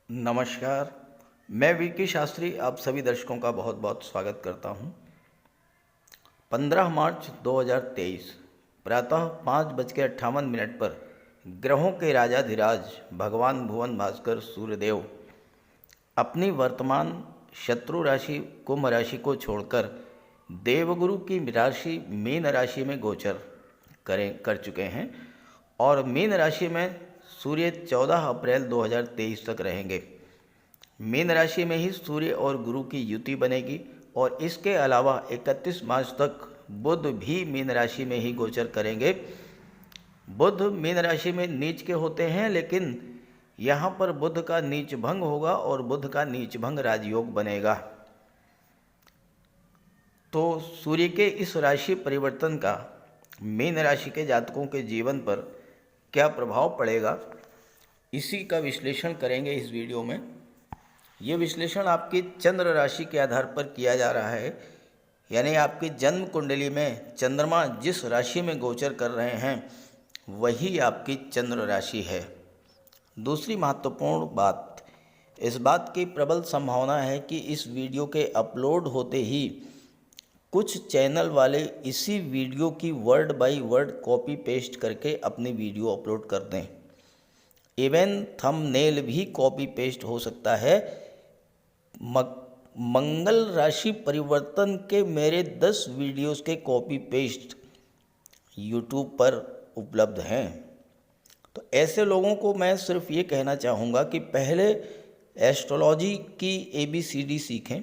नमस्कार। मैं विकी शास्त्री आप सभी दर्शकों का बहुत बहुत स्वागत करता हूं। 15 मार्च 2023 प्रातः 5:58 पर ग्रहों के राजाधिराज भगवान भुवन भास्कर सूर्यदेव अपनी वर्तमान शत्रु राशि कुंभ राशि को छोड़कर देवगुरु की राशि मीन राशि में गोचर कर चुके हैं और मीन राशि में सूर्य 14 अप्रैल 2023 तक रहेंगे। मीन राशि में ही सूर्य और गुरु की युति बनेगी और इसके अलावा 31 मार्च तक बुध भी मीन राशि में ही गोचर करेंगे। बुध मीन राशि में नीच के होते हैं, लेकिन यहाँ पर बुध का नीच भंग होगा और बुध का नीच भंग राजयोग बनेगा। तो सूर्य के इस राशि परिवर्तन का मीन राशि के जातकों के जीवन पर क्या प्रभाव पड़ेगा, इसी का विश्लेषण करेंगे इस वीडियो में। ये विश्लेषण आपकी चंद्र राशि के आधार पर किया जा रहा है, यानी आपकी जन्म कुंडली में चंद्रमा जिस राशि में गोचर कर रहे हैं वही आपकी चंद्र राशि है। दूसरी महत्वपूर्ण बात, इस बात की प्रबल संभावना है कि इस वीडियो के अपलोड होते ही कुछ चैनल वाले इसी वीडियो की word by word copy paste करके अपनी वीडियो अपलोड कर दें। इवन थंबनेल भी कॉपी पेस्ट हो सकता है। मंगल राशि परिवर्तन के मेरे 10 वीडियोस के कॉपी पेस्ट यूट्यूब पर उपलब्ध हैं। तो ऐसे लोगों को मैं सिर्फ ये कहना चाहूँगा कि पहले एस्ट्रोलॉजी की ABCD सीखें।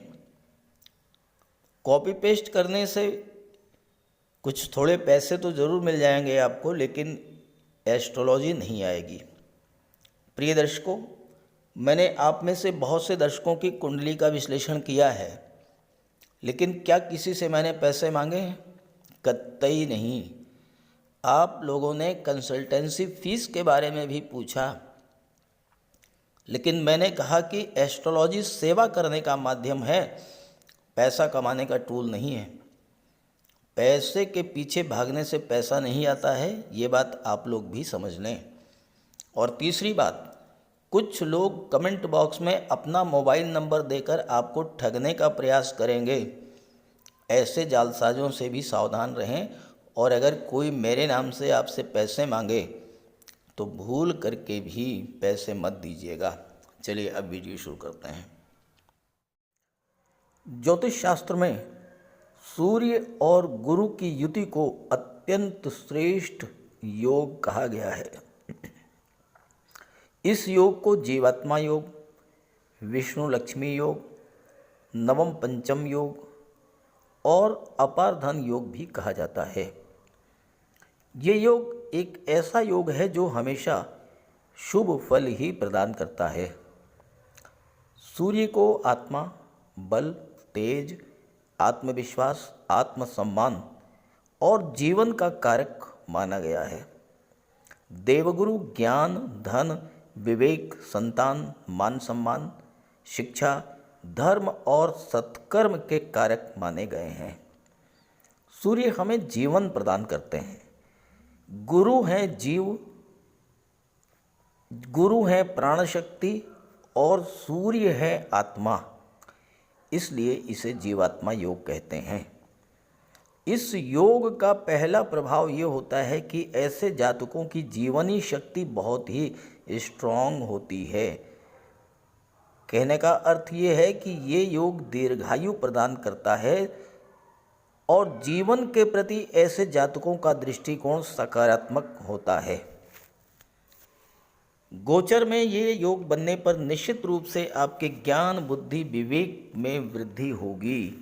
कॉपी पेस्ट करने से कुछ थोड़े पैसे तो ज़रूर मिल जाएंगे आपको, लेकिन एस्ट्रोलॉजी नहीं आएगी। प्रिय दर्शकों, मैंने आप में से बहुत से दर्शकों की कुंडली का विश्लेषण किया है, लेकिन क्या किसी से मैंने पैसे मांगे हैं? कतई नहीं। आप लोगों ने कंसल्टेंसी फीस के बारे में भी पूछा, लेकिन मैंने कहा कि एस्ट्रोलॉजी सेवा करने का माध्यम है, पैसा कमाने का टूल नहीं है। पैसे के पीछे भागने से पैसा नहीं आता है, ये बात आप लोग भी समझ लें। और तीसरी बात, कुछ लोग कमेंट बॉक्स में अपना मोबाइल नंबर देकर आपको ठगने का प्रयास करेंगे। ऐसे जालसाजों से भी सावधान रहें, और अगर कोई मेरे नाम से आपसे पैसे मांगे तो भूल करके भी पैसे मत दीजिएगा। चलिए अब वीडियो शुरू करते हैं। ज्योतिष शास्त्र में सूर्य और गुरु की युति को अत्यंत श्रेष्ठ योग कहा गया है। इस योग को जीवात्मा योग, विष्णु लक्ष्मी योग, नवम पंचम योग और अपार धन योग भी कहा जाता है। ये योग एक ऐसा योग है जो हमेशा शुभ फल ही प्रदान करता है। सूर्य को आत्मा, बल, तेज, आत्मविश्वास, आत्मसम्मान और जीवन का कारक माना गया है। देवगुरु ज्ञान, धन, विवेक, संतान, मान सम्मान, शिक्षा, धर्म और सत्कर्म के कारक माने गए हैं। सूर्य हमें जीवन प्रदान करते हैं। गुरु हैं जीव, गुरु है प्राण शक्ति और सूर्य है आत्मा, इसलिए इसे जीवात्मा योग कहते हैं। इस योग का पहला प्रभाव ये होता है कि ऐसे जातकों की जीवनी शक्ति बहुत ही स्ट्रांग होती है। कहने का अर्थ ये है कि ये योग दीर्घायु प्रदान करता है और जीवन के प्रति ऐसे जातकों का दृष्टिकोण सकारात्मक होता है। गोचर में ये योग बनने पर निश्चित रूप से आपके ज्ञान, बुद्धि, विवेक में वृद्धि होगी।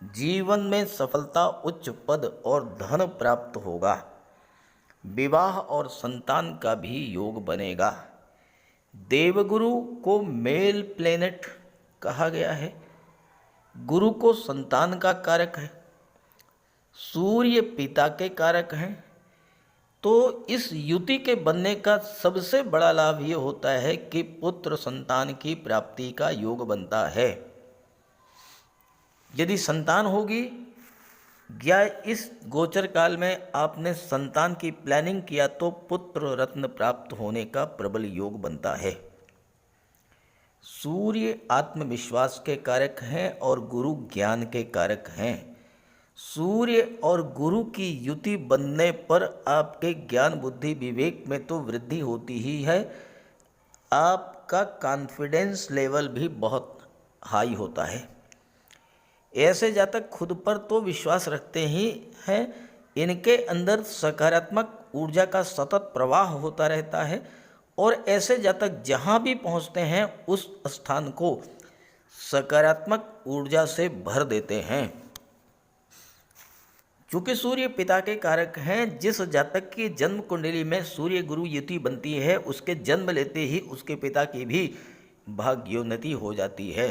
जीवन में सफलता, उच्च पद और धन प्राप्त होगा। विवाह और संतान का भी योग बनेगा। देवगुरु को मेल प्लेनेट कहा गया है। गुरु को संतान का कारक है, सूर्य पिता के कारक हैं। तो इस युति के बनने का सबसे बड़ा लाभ ये होता है कि पुत्र संतान की प्राप्ति का योग बनता है। यदि संतान होगी या इस गोचर काल में आपने संतान की प्लानिंग किया तो पुत्र रत्न प्राप्त होने का प्रबल योग बनता है। सूर्य आत्मविश्वास के कारक हैं और गुरु ज्ञान के कारक हैं। सूर्य और गुरु की युति बनने पर आपके ज्ञान बुद्धि विवेक में तो वृद्धि होती ही है, आपका कॉन्फिडेंस लेवल भी बहुत हाई होता है। ऐसे जातक खुद पर तो विश्वास रखते ही हैं, इनके अंदर सकारात्मक ऊर्जा का सतत प्रवाह होता रहता है और ऐसे जातक जहाँ भी पहुँचते हैं उस स्थान को सकारात्मक ऊर्जा से भर देते हैं। चूँकि सूर्य पिता के कारक हैं, जिस जातक की जन्म कुंडली में सूर्य गुरु युति बनती है उसके जन्म लेते ही उसके पिता की भी भाग्योन्नति हो जाती है,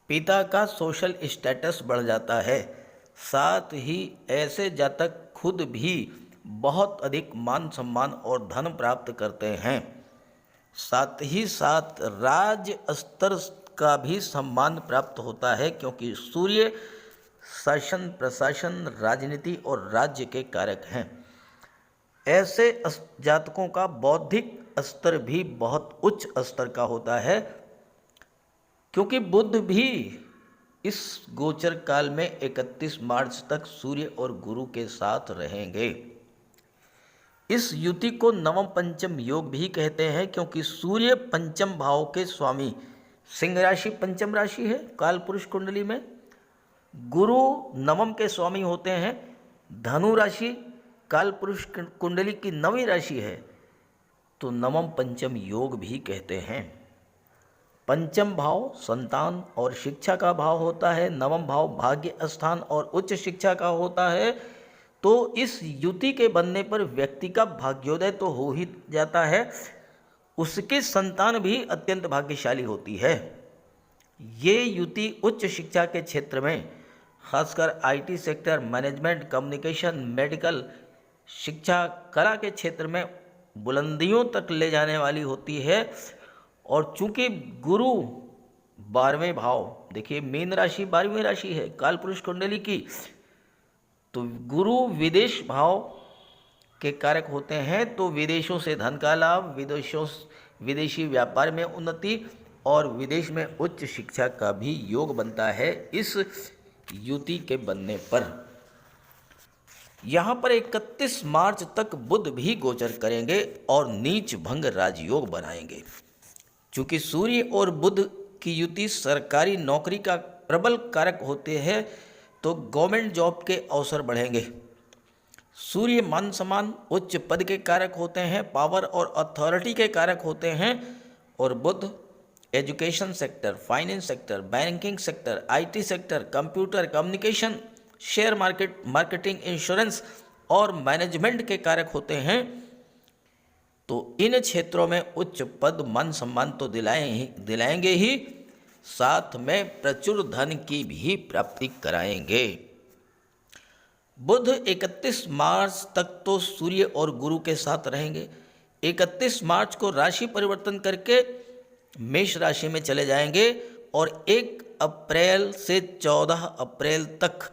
पिता का सोशल स्टेटस बढ़ जाता है। साथ ही ऐसे जातक खुद भी बहुत अधिक मान सम्मान और धन प्राप्त करते हैं। साथ ही साथ राज्य स्तर का भी सम्मान प्राप्त होता है, क्योंकि सूर्य शासन प्रशासन राजनीति और राज्य के कारक हैं। ऐसे जातकों का बौद्धिक स्तर भी बहुत उच्च स्तर का होता है, क्योंकि बुध भी इस गोचर काल में 31 मार्च तक सूर्य और गुरु के साथ रहेंगे। इस युति को नवम पंचम योग भी कहते हैं, क्योंकि सूर्य पंचम भाव के स्वामी, सिंह राशि पंचम राशि है काल पुरुष कुंडली में, गुरु नवम के स्वामी होते हैं, धनु राशि काल पुरुष कुंडली की नवीं राशि है, तो नवम पंचम योग भी कहते हैं। पंचम भाव संतान और शिक्षा का भाव होता है, नवम भाव भाग्य स्थान और उच्च शिक्षा का होता है। तो इस युति के बनने पर व्यक्ति का भाग्योदय तो हो ही जाता है, उसकी संतान भी अत्यंत भाग्यशाली होती है। ये युति उच्च शिक्षा के क्षेत्र में, खासकर IT sector, management, communication, medical, शिक्षा, कला के क्षेत्र में बुलंदियों तक ले जाने वाली होती है। और चूंकि गुरु 12वें भाव, देखिए मीन राशि 12वीं राशि है काल पुरुष कुंडली की, तो गुरु विदेश भाव के कारक होते हैं, तो विदेशों से धन का लाभ, विदेशी व्यापार में उन्नति और विदेश में उच्च शिक्षा का भी योग बनता है इस युति के बनने पर। यहाँ पर 31 मार्च तक बुध भी गोचर करेंगे और नीच भंग राजयोग बनाएंगे। चूँकि सूर्य और बुध की युति सरकारी नौकरी का प्रबल कारक होते हैं, तो गवर्नमेंट जॉब के अवसर बढ़ेंगे। सूर्य मान सम्मान उच्च पद के कारक होते हैं, पावर और अथॉरिटी के कारक होते हैं, और Budh education sector, finance sector, banking sector, IT sector, computer, communication, share market, marketing, insurance और मैनेजमेंट के कारक होते हैं। तो इन क्षेत्रों में उच्च पद मान सम्मान तो दिलाएंगे ही, साथ में प्रचुर धन की भी प्राप्ति कराएंगे। बुध 31 मार्च तक तो सूर्य और गुरु के साथ रहेंगे। 31 मार्च को राशि परिवर्तन करके मेष राशि में चले जाएंगे और 1 अप्रैल से 14 अप्रैल तक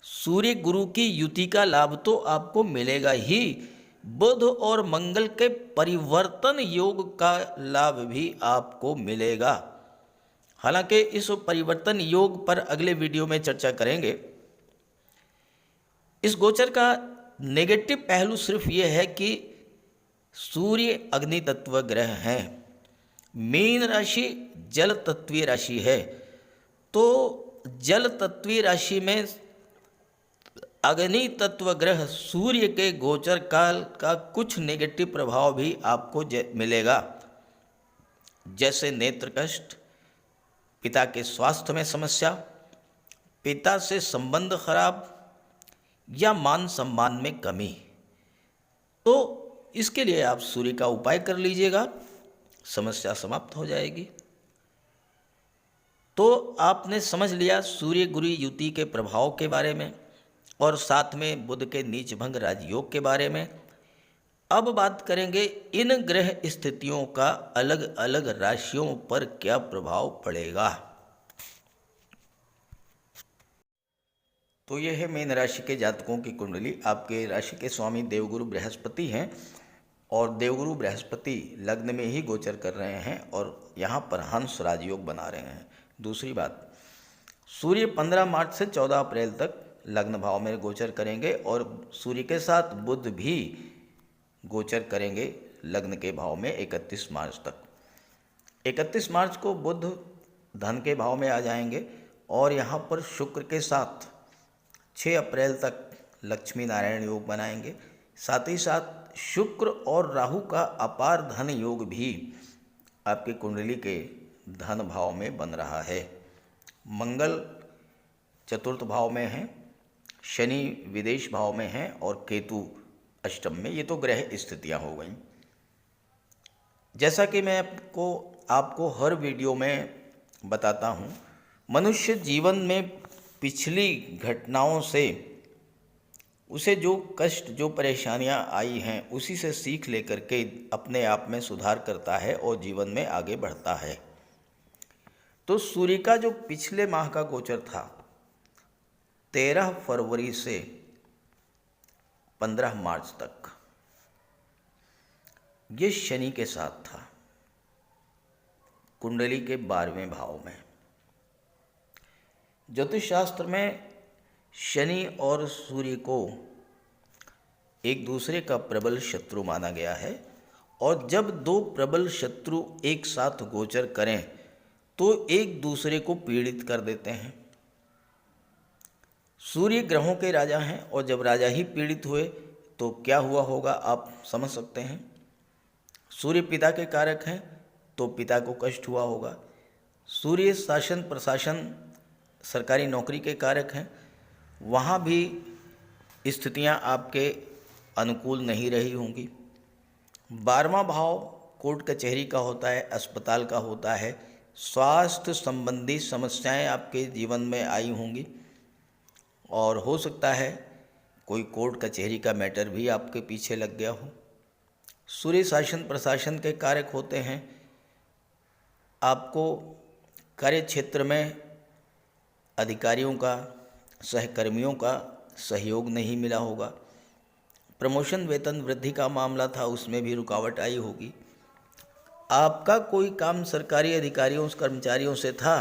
सूर्य गुरु की युति का लाभ तो आपको मिलेगा ही, बुध और मंगल के परिवर्तन योग का लाभ भी आपको मिलेगा। हालांकि इस परिवर्तन योग पर अगले वीडियो में चर्चा करेंगे। इस गोचर का नेगेटिव पहलू सिर्फ ये है कि सूर्य अग्नि तत्व ग्रह हैं, मीन राशि जल तत्वीय राशि है, तो जल तत्वीय राशि में अग्नि तत्व ग्रह सूर्य के गोचर काल का कुछ नेगेटिव प्रभाव भी आपको मिलेगा, जैसे नेत्र कष्ट, पिता के स्वास्थ्य में समस्या, पिता से संबंध खराब या मान सम्मान में कमी। तो इसके लिए आप सूर्य का उपाय कर लीजिएगा, समस्या समाप्त हो जाएगी। तो आपने समझ लिया सूर्य गुरु युति के प्रभाव के बारे में और साथ में बुध के नीच भंग राजयोग के बारे में। अब बात करेंगे इन ग्रह स्थितियों का अलग अलग राशियों पर क्या प्रभाव पड़ेगा। तो यह है मीन राशि के जातकों की कुंडली। आपके राशि के स्वामी देवगुरु बृहस्पति हैं और देवगुरु बृहस्पति लग्न में ही गोचर कर रहे हैं और यहाँ पर हंस राजयोग बना रहे हैं। दूसरी बात, सूर्य 15 मार्च से 14 अप्रैल तक लग्न भाव में गोचर करेंगे और सूर्य के साथ बुध भी गोचर करेंगे लग्न के भाव में 31 मार्च तक। 31 मार्च को बुध धन के भाव में आ जाएंगे और यहाँ पर शुक्र के साथ 6 अप्रैल तक लक्ष्मी नारायण योग बनाएंगे। साथ ही साथ शुक्र और राहु का अपार धन योग भी आपकी कुंडली के धन भाव में बन रहा है। मंगल चतुर्थ भाव में है, शनि विदेश भाव में है और केतु अष्टम में। ये तो ग्रह स्थितियाँ हो गई। जैसा कि मैं आपको हर वीडियो में बताता हूँ, मनुष्य जीवन में पिछली घटनाओं से उसे जो कष्ट जो परेशानियां आई हैं उसी से सीख लेकर के अपने आप में सुधार करता है और जीवन में आगे बढ़ता है। तो सूर्य का जो पिछले माह का गोचर था 13 फरवरी से 15 मार्च तक, ये शनि के साथ था कुंडली के 12वें भाव में। ज्योतिष शास्त्र में शनि और सूर्य को एक दूसरे का प्रबल शत्रु माना गया है और जब दो प्रबल शत्रु एक साथ गोचर करें तो एक दूसरे को पीड़ित कर देते हैं। सूर्य ग्रहों के राजा हैं और जब राजा ही पीड़ित हुए तो क्या हुआ होगा आप समझ सकते हैं। सूर्य पिता के कारक हैं तो पिता को कष्ट हुआ होगा। सूर्य शासन प्रशासन सरकारी नौकरी के कारक हैं, वहाँ भी स्थितियाँ आपके अनुकूल नहीं रही होंगी। 12वां भाव कोर्ट कचहरी का होता है, अस्पताल का होता है। स्वास्थ्य संबंधी समस्याएं आपके जीवन में आई होंगी और हो सकता है कोई कोर्ट कचहरी का मैटर भी आपके पीछे लग गया हो। सूर्य शासन प्रशासन के कारक होते हैं। आपको कार्य क्षेत्र में अधिकारियों का, सहकर्मियों का सहयोग नहीं मिला होगा। प्रमोशन वेतन वृद्धि का मामला था, उसमें भी रुकावट आई होगी। आपका कोई काम सरकारी अधिकारियों कर्मचारियों से था,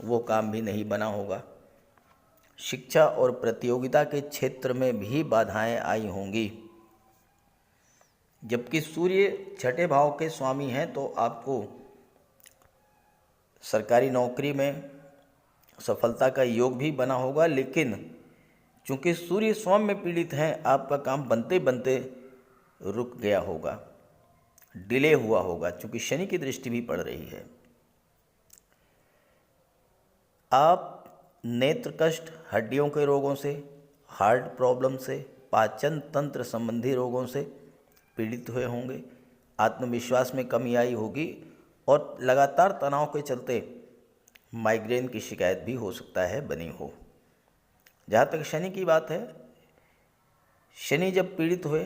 वो काम भी नहीं बना होगा। शिक्षा और प्रतियोगिता के क्षेत्र में भी बाधाएं आई होंगी। जबकि सूर्य 6ठे भाव के स्वामी हैं तो आपको सरकारी नौकरी में सफलता का योग भी बना होगा, लेकिन चूंकि सूर्य स्वयं में पीड़ित हैं, आपका काम बनते बनते रुक गया होगा, डिले हुआ होगा, चूंकि शनि की दृष्टि भी पड़ रही है। आप नेत्र कष्ट, हड्डियों के रोगों से, हार्ट प्रॉब्लम से, पाचन तंत्र संबंधी रोगों से पीड़ित हुए होंगे। आत्मविश्वास में कमी आई होगी और लगातार तनाव के चलते माइग्रेन की शिकायत भी हो सकता है बनी हो। जहाँ तक शनि की बात है, शनि जब पीड़ित हुए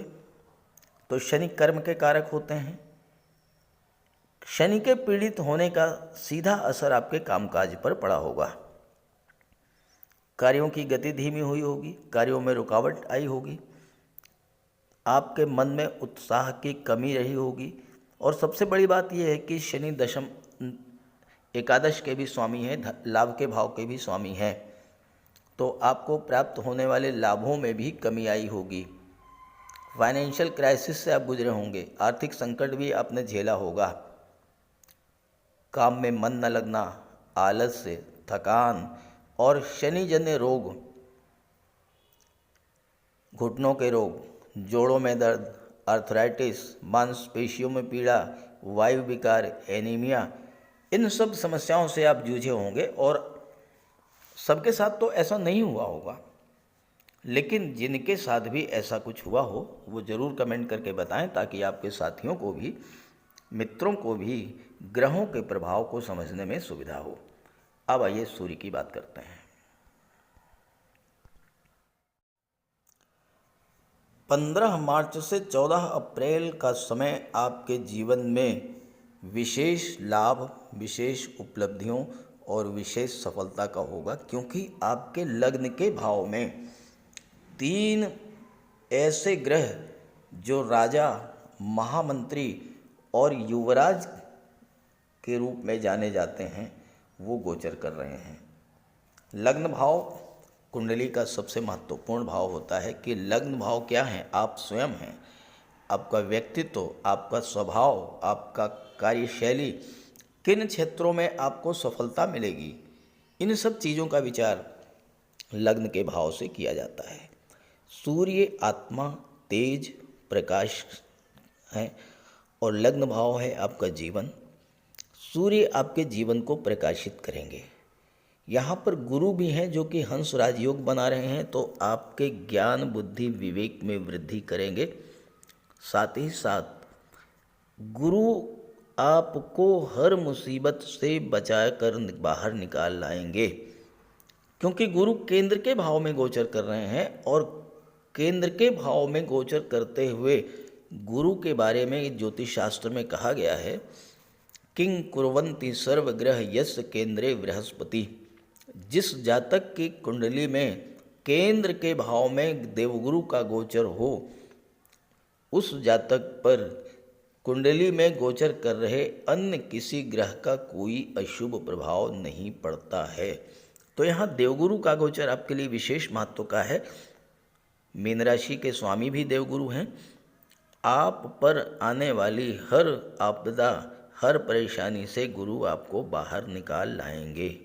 तो शनि कर्म के कारक होते हैं। शनि के पीड़ित होने का सीधा असर आपके कामकाज पर पड़ा होगा। कार्यों की गति धीमी हुई होगी, कार्यों में रुकावट आई होगी, आपके मन में उत्साह की कमी रही होगी। और सबसे बड़ी बात यह है कि शनि दशम एकादश के भी स्वामी हैं, लाभ के भाव के भी स्वामी हैं, तो आपको प्राप्त होने वाले लाभों में भी कमी आई होगी। फाइनेंशियल क्राइसिस से आप गुजरे होंगे, आर्थिक संकट भी आपने झेला होगा। काम में मन न लगना, आलस्य, थकान और शनिजन्य रोग, घुटनों के रोग, जोड़ों में दर्द, आर्थराइटिस, मांसपेशियों में पीड़ा, वायु विकार, एनीमिया, इन सब समस्याओं से आप जूझे होंगे। और सबके साथ तो ऐसा नहीं हुआ होगा, लेकिन जिनके साथ भी ऐसा कुछ हुआ हो वो ज़रूर कमेंट करके बताएं, ताकि आपके साथियों को भी, मित्रों को भी ग्रहों के प्रभाव को समझने में सुविधा हो। अब आइए सूर्य की बात करते हैं। 15 मार्च से 14 अप्रैल का समय आपके जीवन में विशेष लाभ, विशेष उपलब्धियों और विशेष सफलता का होगा, क्योंकि आपके लग्न के भाव में 3 ऐसे ग्रह जो राजा, महामंत्री और युवराज के रूप में जाने जाते हैं वो गोचर कर रहे हैं। लग्न भाव कुंडली का सबसे महत्वपूर्ण भाव होता है कि लग्न भाव क्या है, आप स्वयं हैं, आपका व्यक्तित्व, आपका स्वभाव, आपका कार्यशैली, किन क्षेत्रों में आपको सफलता मिलेगी, इन सब चीज़ों का विचार लग्न के भाव से किया जाता है। सूर्य आत्मा, तेज, प्रकाश है और लग्न भाव है आपका जीवन। सूर्य आपके जीवन को प्रकाशित करेंगे। यहाँ पर गुरु भी हैं जो कि हंस राजयोग बना रहे हैं, तो आपके ज्ञान, बुद्धि, विवेक में वृद्धि करेंगे। साथ ही साथ गुरु आपको हर मुसीबत से बचाकर बाहर निकाल लाएंगे, क्योंकि गुरु केंद्र के भाव में गोचर कर रहे हैं। और केंद्र के भाव में गोचर करते हुए गुरु के बारे में ज्योतिष शास्त्र में कहा गया है, किंग कुर्वन्ति सर्वग्रह यस्य केंद्रे बृहस्पति। जिस जातक की कुंडली में केंद्र के भाव में देवगुरु का गोचर हो, उस जातक पर कुंडली में गोचर कर रहे अन्य किसी ग्रह का कोई अशुभ प्रभाव नहीं पड़ता है। तो यहाँ देवगुरु का गोचर आपके लिए विशेष महत्व का है। मीन राशि के स्वामी भी देवगुरु हैं। आप पर आने वाली हर आपदा, हर परेशानी से गुरु आपको बाहर निकाल लाएंगे।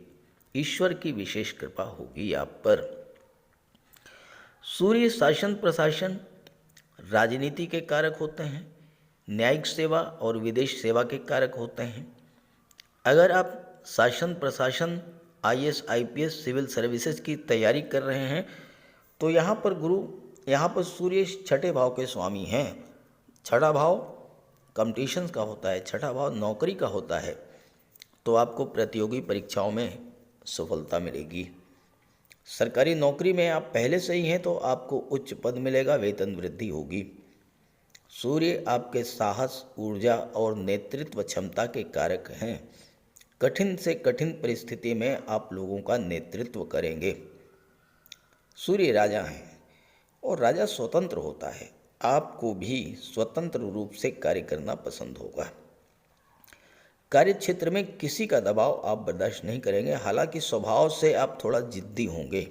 ईश्वर की विशेष कृपा होगी आप पर। सूर्य शासन प्रशासन, राजनीति के कारक होते हैं, न्यायिक सेवा और विदेश सेवा के कारक होते हैं। अगर आप शासन प्रशासन, आईएएस, आईपीएस, सिविल सर्विसेज की तैयारी कर रहे हैं तो यहाँ पर सूर्य छठे भाव के स्वामी हैं। छठा भाव कंपटीशन का होता है, छठा भाव नौकरी का होता है, तो आपको प्रतियोगी परीक्षाओं में सफलता मिलेगी। सरकारी नौकरी में आप पहले से ही हैं तो आपको उच्च पद मिलेगा, वेतन वृद्धि होगी। सूर्य आपके साहस, ऊर्जा और नेतृत्व क्षमता के कारक हैं। कठिन से कठिन परिस्थिति में आप लोगों का नेतृत्व करेंगे। सूर्य राजा हैं और राजा स्वतंत्र होता है। आपको भी स्वतंत्र रूप से कार्य करना पसंद होगा। कार्य क्षेत्र में किसी का दबाव आप बर्दाश्त नहीं करेंगे, हालांकि स्वभाव से आप थोड़ा जिद्दी होंगे।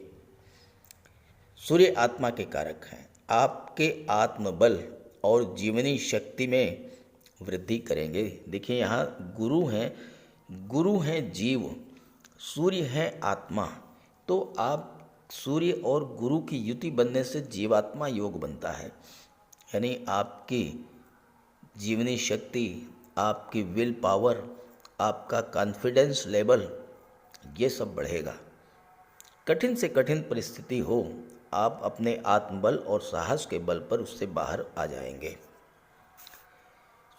सूर्य आत्मा के कारक हैं। आपके आत्मबल और जीवनी शक्ति में वृद्धि करेंगे। देखिए यहाँ गुरु हैं जीव, सूर्य है आत्मा, तो आप सूर्य और गुरु की युति बनने से जीवात्मा योग बनता है। यानी आपकी जीवनी शक्ति, आपकी विल पावर, आपका कॉन्फिडेंस लेवल, ये सब बढ़ेगा। कठिन से कठिन परिस्थिति हो, आप अपने आत्मबल और साहस के बल पर उससे बाहर आ जाएंगे।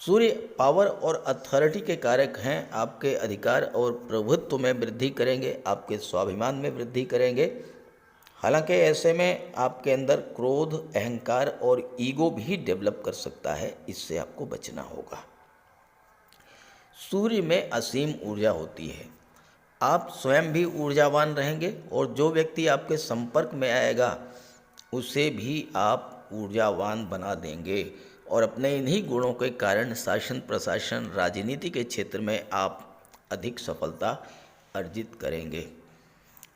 सूर्य पावर और अथॉरिटी के कारक हैं। आपके अधिकार और प्रभुत्व में वृद्धि करेंगे, आपके स्वाभिमान में वृद्धि करेंगे। हालांकि ऐसे में आपके अंदर क्रोध, अहंकार और ईगो भी डेवलप कर सकता है, इससे आपको बचना होगा। सूर्य में असीम ऊर्जा होती है। आप स्वयं भी ऊर्जावान रहेंगे और जो व्यक्ति आपके संपर्क में आएगा उसे भी आप ऊर्जावान बना देंगे। और अपने इन्हीं गुणों के कारण शासन प्रशासन, राजनीति के क्षेत्र में आप अधिक सफलता अर्जित करेंगे।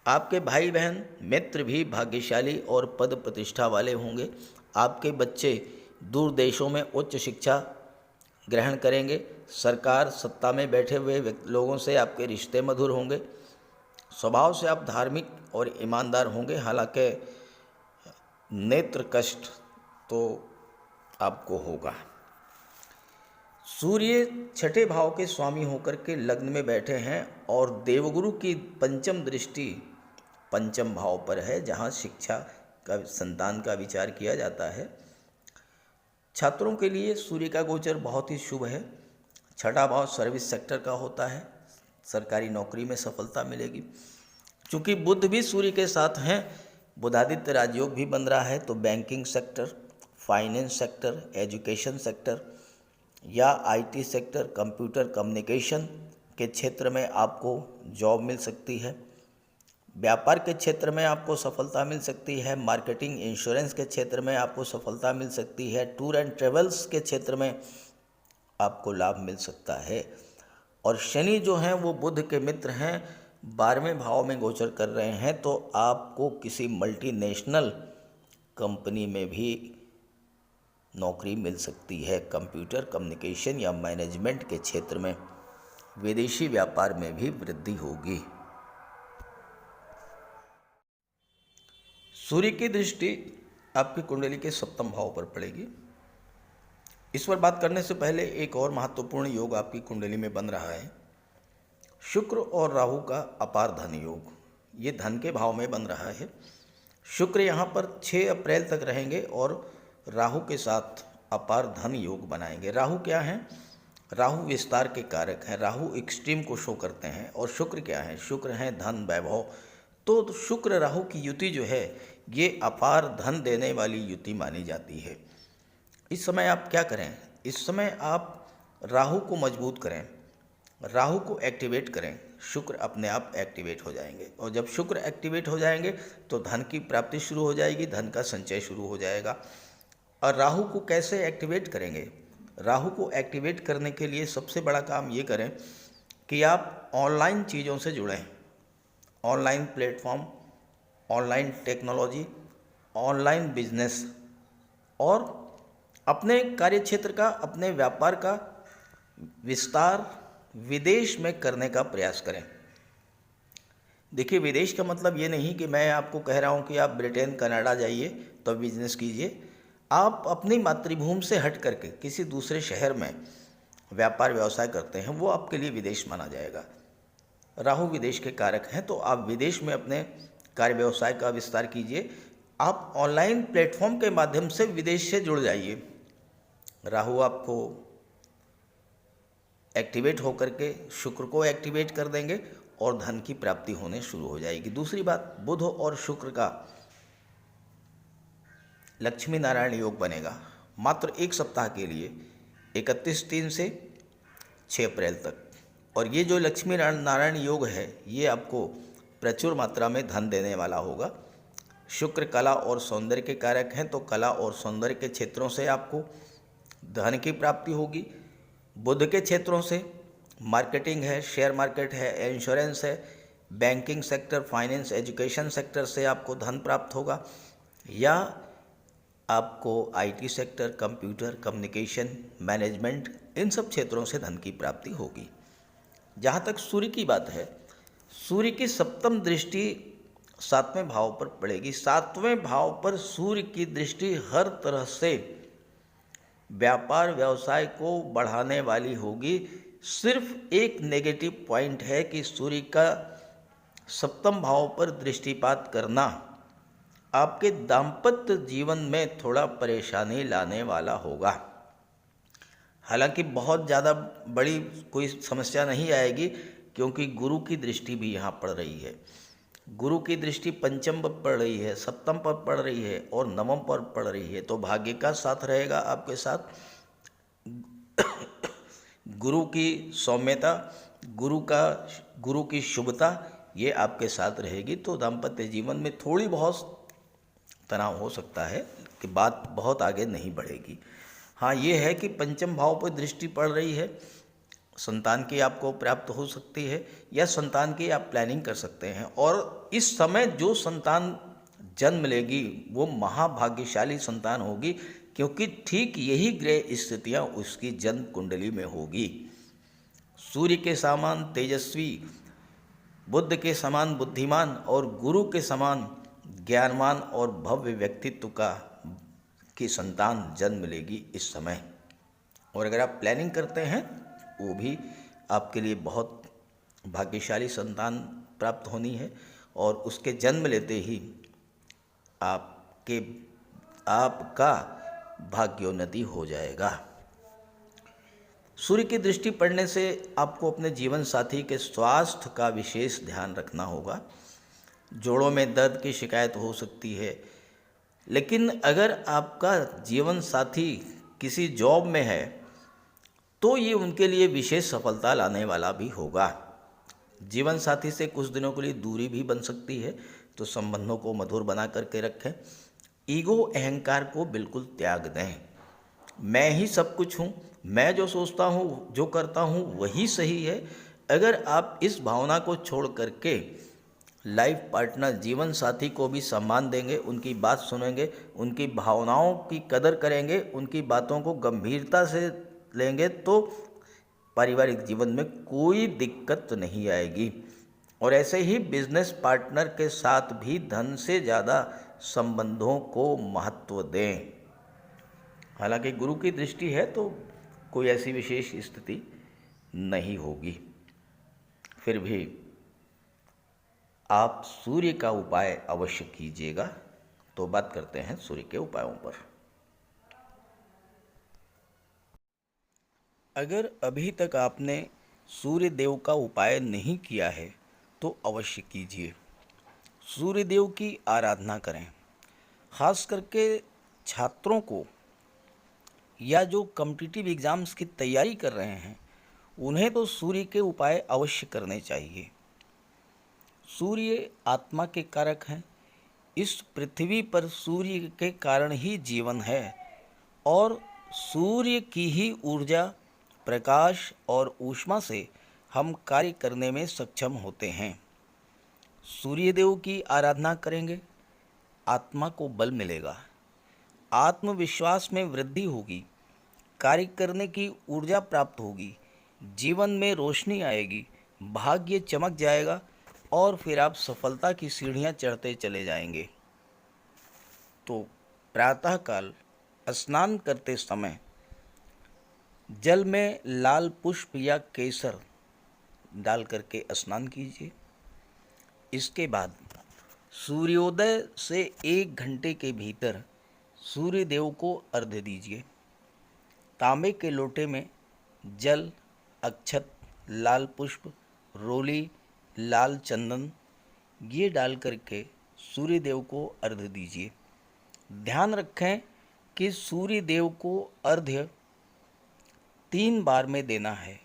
आपके भाई बहन, मित्र भी भाग्यशाली और पद प्रतिष्ठा वाले होंगे। आपके बच्चे दूर देशों में उच्च शिक्षा ग्रहण करेंगे। सरकार सत्ता में बैठे हुए लोगों से आपके रिश्ते मधुर होंगे। स्वभाव से आप धार्मिक और ईमानदार होंगे, हालांकि नेत्र कष्ट तो आपको होगा। सूर्य छठे भाव के स्वामी होकर के लग्न में बैठे हैं और देवगुरु की पंचम दृष्टि पंचम भाव पर है, जहाँ शिक्षा का, संतान का विचार किया जाता है। छात्रों के लिए सूर्य का गोचर बहुत ही शुभ है। छठा भाव सर्विस सेक्टर का होता है, सरकारी नौकरी में सफलता मिलेगी। चूँकि बुध भी सूर्य के साथ हैं, बुधादित्य राजयोग भी बन रहा है, तो banking sector, finance sector, education sector या आईटी सेक्टर, कंप्यूटर कम्युनिकेशन के क्षेत्र में आपको जॉब मिल सकती है। व्यापार के क्षेत्र में आपको सफलता मिल सकती है, मार्केटिंग इंश्योरेंस के क्षेत्र में आपको सफलता मिल सकती है, टूर एंड ट्रेवल्स के क्षेत्र में आपको लाभ मिल सकता है। और शनि जो हैं वो बुध के मित्र हैं, 12वें भाव में गोचर कर रहे हैं, तो आपको किसी मल्टीनेशनल कंपनी में भी नौकरी मिल सकती है। कंप्यूटर कम्युनिकेशन या मैनेजमेंट के क्षेत्र में, विदेशी व्यापार में भी वृद्धि होगी। सूर्य की दृष्टि आपकी कुंडली के सप्तम भाव पर पड़ेगी। इस पर बात करने से पहले एक और महत्वपूर्ण योग आपकी कुंडली में बन रहा है, शुक्र और राहु का अपार धन योग। ये धन के भाव में बन रहा है। शुक्र यहाँ पर 6 अप्रैल तक रहेंगे और राहु के साथ अपार धन योग बनाएंगे। राहु क्या है? राहु विस्तार के कारक हैं, राहु एक्सट्रीम को शो करते हैं। और शुक्र क्या है? शुक्र हैं धन वैभव। तो शुक्र राहु की युति जो है ये अपार धन देने वाली युति मानी जाती है। इस समय आप क्या करें? इस समय आप राहु को मजबूत करें, राहु को एक्टिवेट करें, शुक्र अपने आप एक्टिवेट हो जाएंगे। और जब शुक्र एक्टिवेट हो जाएंगे तो धन की प्राप्ति शुरू हो जाएगी, धन का संचय शुरू हो जाएगा। और राहु को कैसे एक्टिवेट करेंगे? राहु को एक्टिवेट करने के लिए सबसे बड़ा काम ये करें कि आप ऑनलाइन चीज़ों से जुड़ें, online platform, online technology, online business, और अपने कार्यक्षेत्र का, अपने व्यापार का विस्तार विदेश में करने का प्रयास करें। देखिए, विदेश का मतलब ये नहीं कि मैं आपको कह रहा हूँ कि आप ब्रिटेन कनाडा जाइए तो बिजनेस कीजिए। आप अपनी मातृभूमि से हट करके किसी दूसरे शहर में व्यापार व्यवसाय करते हैं, वो आपके लिए विदेश माना जाएगा। राहु विदेश के कारक हैं, तो आप विदेश में अपने कार्य व्यवसाय का विस्तार कीजिए। आप ऑनलाइन प्लेटफॉर्म के माध्यम से विदेश से जुड़ जाइए। राहु आपको एक्टिवेट होकर के शुक्र को एक्टिवेट कर देंगे और धन की प्राप्ति होने शुरू हो जाएगी। दूसरी बात, बुध और शुक्र का लक्ष्मी नारायण योग बनेगा मात्र एक सप्ताह के लिए, 31/3 से 6 अप्रैल तक। और ये जो लक्ष्मी नारायण योग है ये आपको प्रचुर मात्रा में धन देने वाला होगा। शुक्र कला और सौंदर्य के कारक हैं, तो कला और सौंदर्य के क्षेत्रों से आपको धन की प्राप्ति होगी। बुध के क्षेत्रों से मार्केटिंग है, शेयर मार्केट है, इंश्योरेंस है, banking sector, finance, education sector से आपको धन प्राप्त होगा, या आपको IT sector, computer communication, management, इन सब क्षेत्रों से धन की प्राप्ति होगी। जहाँ तक सूर्य की बात है, सूर्य की सप्तम दृष्टि 7वें भाव पर पड़ेगी। 7वें भाव पर सूर्य की दृष्टि हर तरह से व्यापार व्यवसाय को बढ़ाने वाली होगी। सिर्फ एक नेगेटिव पॉइंट है कि सूर्य का सप्तम भाव पर दृष्टिपात करना आपके दाम्पत्य जीवन में थोड़ा परेशानी लाने वाला होगा। हालांकि बहुत ज़्यादा बड़ी कोई समस्या नहीं आएगी, क्योंकि गुरु की दृष्टि भी यहाँ पड़ रही है। गुरु की दृष्टि पंचम पर पड़ रही है, सप्तम पर पड़ रही है और नवम पर पड़ रही है। तो भाग्य का साथ रहेगा आपके साथ। गुरु की सौम्यता, गुरु की शुभता, ये आपके साथ रहेगी। तो दाम्पत्य जीवन में थोड़ी बहुत तनाव हो सकता है कि बात बहुत आगे नहीं बढ़ेगी। हाँ, ये है कि पंचम भाव पर दृष्टि पड़ रही है, संतान की आपको प्राप्त हो सकती है, या संतान की आप प्लानिंग कर सकते हैं। और इस समय जो संतान जन्म लेगी वो महाभाग्यशाली संतान होगी, क्योंकि ठीक यही ग्रह स्थितियाँ उसकी जन्म कुंडली में होगी। सूर्य के समान तेजस्वी, बुध के समान बुद्धिमान और गुरु के समान ज्ञानवान और भव्य व्यक्तित्व की संतान जन्म लेगी इस समय। और अगर आप प्लानिंग करते हैं वो भी आपके लिए बहुत भाग्यशाली संतान प्राप्त होनी है, और उसके जन्म लेते ही आपका भाग्योन्नति हो जाएगा। सूर्य की दृष्टि पड़ने से आपको अपने जीवन साथी के स्वास्थ्य का विशेष ध्यान रखना होगा। जोड़ों में दर्द की शिकायत हो सकती है, लेकिन अगर आपका जीवन साथी किसी जॉब में है तो ये उनके लिए विशेष सफलता लाने वाला भी होगा। जीवन साथी से कुछ दिनों के लिए दूरी भी बन सकती है, तो संबंधों को मधुर बना करके रखें। ईगो अहंकार को बिल्कुल त्याग दें। मैं ही सब कुछ हूँ, मैं जो सोचता हूँ जो करता हूँ वही सही है। अगर आप इस भावना को छोड़ करके लाइफ पार्टनर जीवन साथी को भी सम्मान देंगे, उनकी बात सुनेंगे, उनकी भावनाओं की कदर करेंगे, उनकी बातों को गंभीरता से लेंगे, तो पारिवारिक जीवन में कोई दिक्कत नहीं आएगी। और ऐसे ही बिजनेस पार्टनर के साथ भी धन से ज़्यादा संबंधों को महत्व दें। हालांकि गुरु की दृष्टि है तो कोई ऐसी विशेष स्थिति नहीं होगी। फिर भी आप सूर्य का उपाय अवश्य कीजिएगा। तो बात करते हैं सूर्य के उपायों पर। अगर अभी तक आपने सूर्य देव का उपाय नहीं किया है तो अवश्य कीजिए। सूर्य देव की आराधना करें। खास करके छात्रों को या जो कॉम्पिटिटिव एग्ज़ाम्स की तैयारी कर रहे हैं उन्हें तो सूर्य के उपाय अवश्य करने चाहिए। सूर्य आत्मा के कारक हैं। इस पृथ्वी पर सूर्य के कारण ही जीवन है और सूर्य की ही ऊर्जा, प्रकाश और ऊष्मा से हम कार्य करने में सक्षम होते हैं। सूर्य देव की आराधना करेंगे, आत्मा को बल मिलेगा, आत्मविश्वास में वृद्धि होगी, कार्य करने की ऊर्जा प्राप्त होगी, जीवन में रोशनी आएगी, भाग्य चमक जाएगा और फिर आप सफलता की सीढ़ियां चढ़ते चले जाएंगे। तो प्रातःकाल स्नान करते समय जल में लाल पुष्प या केसर डाल करके स्नान कीजिए। इसके बाद सूर्योदय से 1 घंटे के भीतर सूर्य देव को अर्घ्य दीजिए। तांबे के लोटे में जल, अक्षत, लाल पुष्प, रोली, लाल चंदन ये डाल करके सूर्य देव को अर्घ्य दीजिए। ध्यान रखें कि सूर्य देव को अर्घ्य 3 बार में देना है।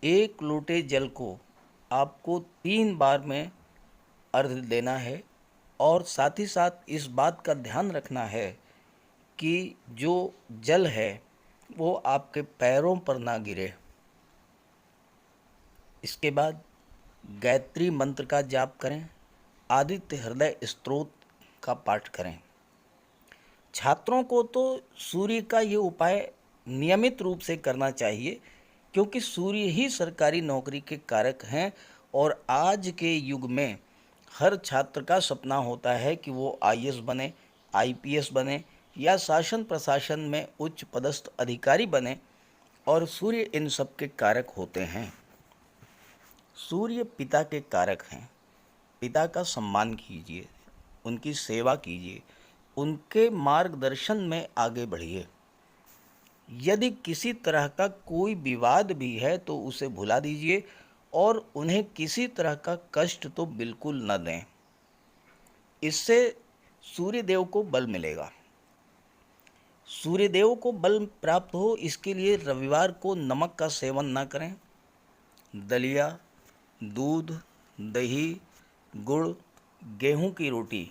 1 लोटे जल को आपको 3 बार में अर्घ्य देना है और साथ ही साथ इस बात का ध्यान रखना है कि जो जल है वो आपके पैरों पर ना गिरे। इसके बाद गायत्री मंत्र का जाप करें, आदित्य हृदय स्तोत्र का पाठ करें। छात्रों को तो सूर्य का ये उपाय नियमित रूप से करना चाहिए क्योंकि सूर्य ही सरकारी नौकरी के कारक हैं और आज के युग में हर छात्र का सपना होता है कि वो आईएएस बने, आईपीएस बने या शासन प्रशासन में उच्च पदस्थ अधिकारी बने और सूर्य इन सब के कारक होते हैं। सूर्य पिता के कारक हैं। पिता का सम्मान कीजिए, उनकी सेवा कीजिए, उनके मार्गदर्शन में आगे बढ़िए। यदि किसी तरह का कोई विवाद भी है तो उसे भुला दीजिए और उन्हें किसी तरह का कष्ट तो बिल्कुल न दें। इससे सूर्यदेव को बल मिलेगा। सूर्यदेव को बल प्राप्त हो इसके लिए रविवार को नमक का सेवन न करें। दलिया, दूध, दही, गुड़, गेहूं की रोटी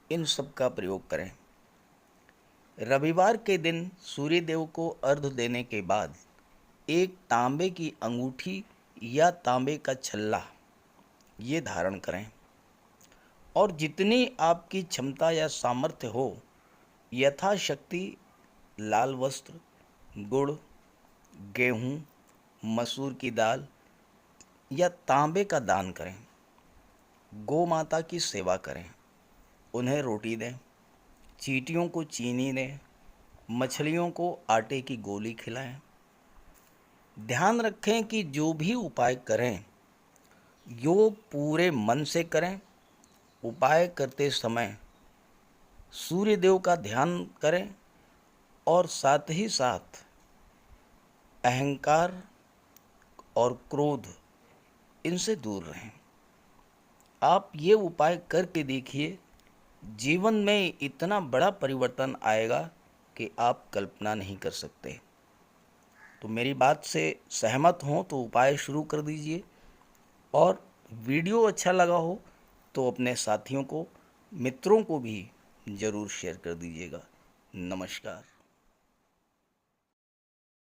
इन सब का प्रयोग करें। रविवार के दिन सूर्यदेव को अर्घ्य देने के बाद एक तांबे की अंगूठी या तांबे का छल्ला ये धारण करें और जितनी आपकी क्षमता या सामर्थ्य हो यथाशक्ति लाल वस्त्र, गुड़, गेहूं, मसूर की दाल या तांबे का दान करें। गौ माता की सेवा करें, उन्हें रोटी दें, चींटियों को चीनी दें, मछलियों को आटे की गोली खिलाएं। ध्यान रखें कि जो भी उपाय करें यो पूरे मन से करें। उपाय करते समय सूर्यदेव का ध्यान करें और साथ ही साथ अहंकार और क्रोध इनसे दूर रहें। आप ये उपाय करके देखिए, जीवन में इतना बड़ा परिवर्तन आएगा कि आप कल्पना नहीं कर सकते। तो मेरी बात से सहमत हों तो उपाय शुरू कर दीजिए और वीडियो अच्छा लगा हो तो अपने साथियों को, मित्रों को भी ज़रूर शेयर कर दीजिएगा। नमस्कार।